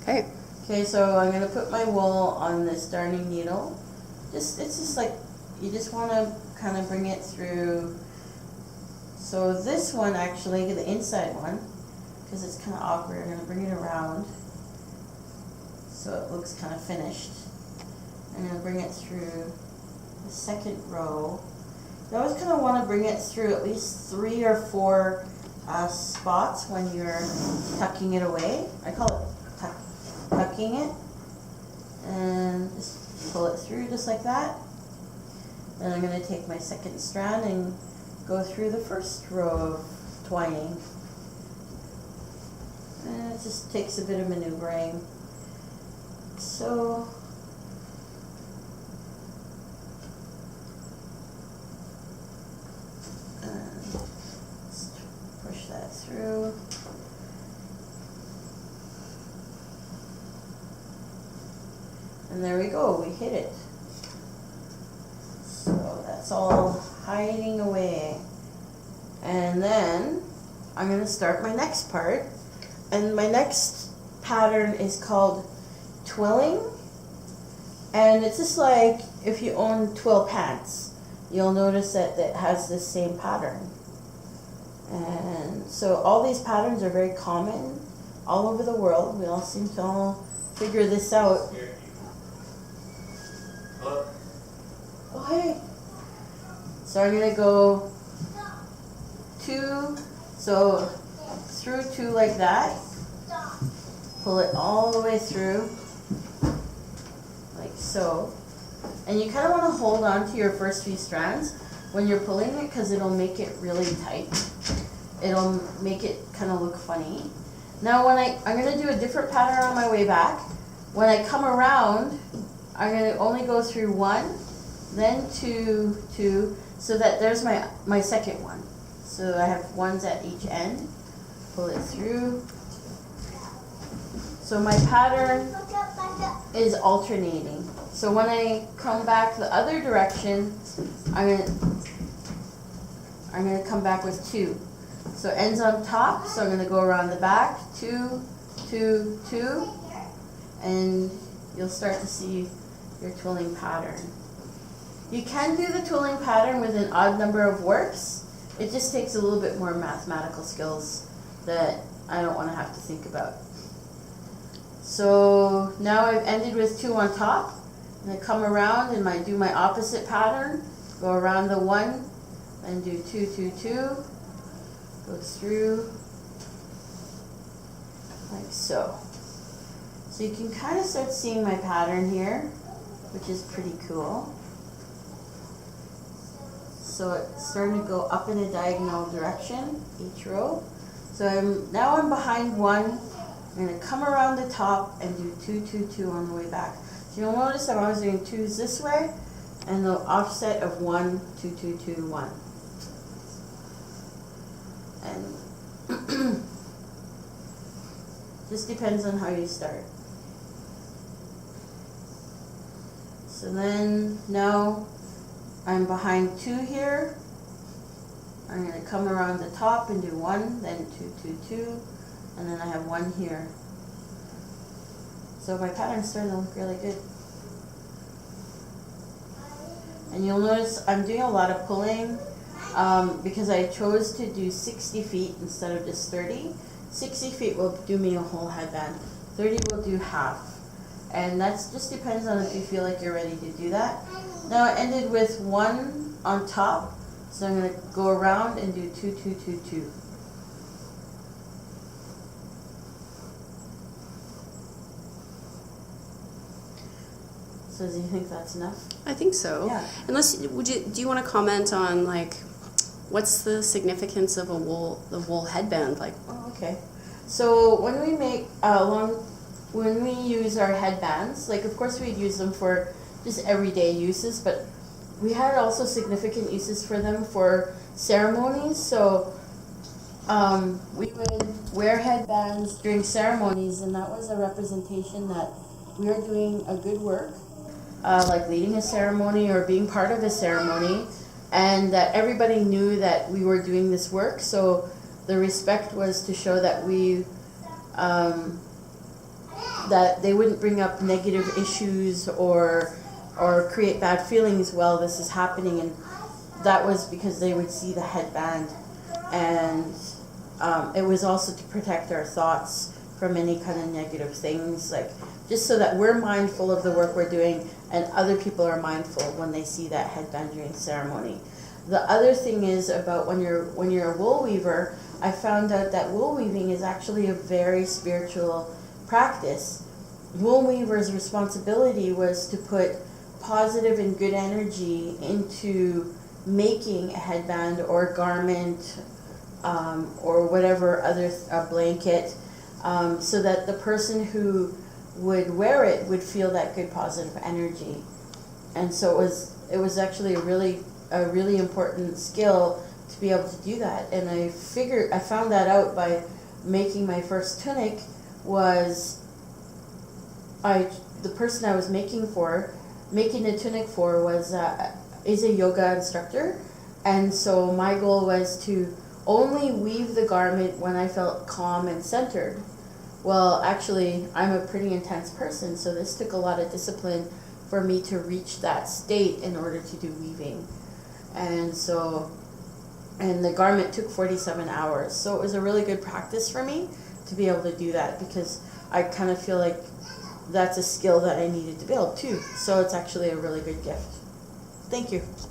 Okay. Okay, so I'm going to put my wool on this darning needle. It's just like, you just want to kind of bring it through. So this one actually, the inside one, because it's kind of awkward, I'm going to bring it around so it looks kind of finished. I'm going to bring it through the second row. You always kind of want to bring it through at least 3 or 4 spots when you're tucking it away. I call it tucking it. And just pull it through just like that. Then I'm going to take my second strand and go through the first row of twining. And it just takes a bit of maneuvering. So let's push that through. And there we go, we hit it. So that's all hiding away. And then I'm going to start my next part. And my next pattern is called twilling. And it's just like if you own twill pants, you'll notice that it has the same pattern. And so all these patterns are very common all over the world. We all seem to all figure this out. Oh, hey. So I'm going to go 2, so through 2 like that. Pull it all the way through, like so. And you kind of want to hold on to your first few strands when you're pulling it because it'll make it really tight. It'll make it kind of look funny. Now when I'm going to do a different pattern on my way back. When I come around, I'm going to only go through 1, then 2, 2, so that there's my second one. So I have ones at each end. Pull it through. So my pattern is alternating. So when I come back the other direction, I'm gonna come back with 2. So ends on top, so I'm gonna go around the back, 2, 2, 2, and you'll start to see your twilling pattern. You can do the twilling pattern with an odd number of works. It just takes a little bit more mathematical skills that I don't want to have to think about. So now I've ended with 2 on top. I'm going to come around and do my opposite pattern. Go around the 1 and do 2, 2, 2. Go through like so. So you can kind of start seeing my pattern here, which is pretty cool. So it's starting to go up in a diagonal direction, each row. So now I'm behind 1. I'm going to come around the top and do 2, 2, 2 on the way back. So you'll notice I'm always doing 2s this way, and the offset of 1, 2, 2, 2, 1. And just depends on how you start. So then now I'm behind 2 here. I'm going to come around the top and do 1, then 2, 2, 2, and then I have 1 here. So my pattern's starting to look really good. And you'll notice I'm doing a lot of pulling because I chose to do 60 feet instead of just 30. 60 feet will do me a whole headband. 30 will do half. And that just depends on if you feel like you're ready to do that. Now I ended with 1 on top. So I'm going to go around and do 2, 2, 2, 2. So do you think that's enough? I think so. Yeah. Do you want to comment on like what's the significance of the wool headband? Like, oh, okay. So when we make when we use our headbands, like of course we'd use them for just everyday uses, but we had also significant uses for them for ceremonies. So we would wear headbands during ceremonies, and that was a representation that we are doing a good work, like leading a ceremony or being part of a ceremony, and that everybody knew that we were doing this work. So the respect was to show that we that they wouldn't bring up negative issues or create bad feelings while this is happening, and that was because they would see the headband. And it was also to protect our thoughts from any kind of negative things, like just so that we're mindful of the work we're doing and other people are mindful when they see that headband during ceremony. The other thing is about when you're a wool weaver, I found out that wool weaving is actually a very spiritual practice. Wool weaver's responsibility was to put positive and good energy into making a headband or garment, or whatever other blanket, so that the person who would wear it would feel that good positive energy. And so it was actually a really important skill to be able to do that. And I found that out by making my first tunic. Was the person I was making a tunic for is a yoga instructor, and so my goal was to only weave the garment when I felt calm and centered. Well, actually, I'm a pretty intense person, so this took a lot of discipline for me to reach that state in order to do weaving. And the garment took 47 hours. So it was a really good practice for me to be able to do that, because I kind of feel like that's a skill that I needed to build too. So it's actually a really good gift. Thank you.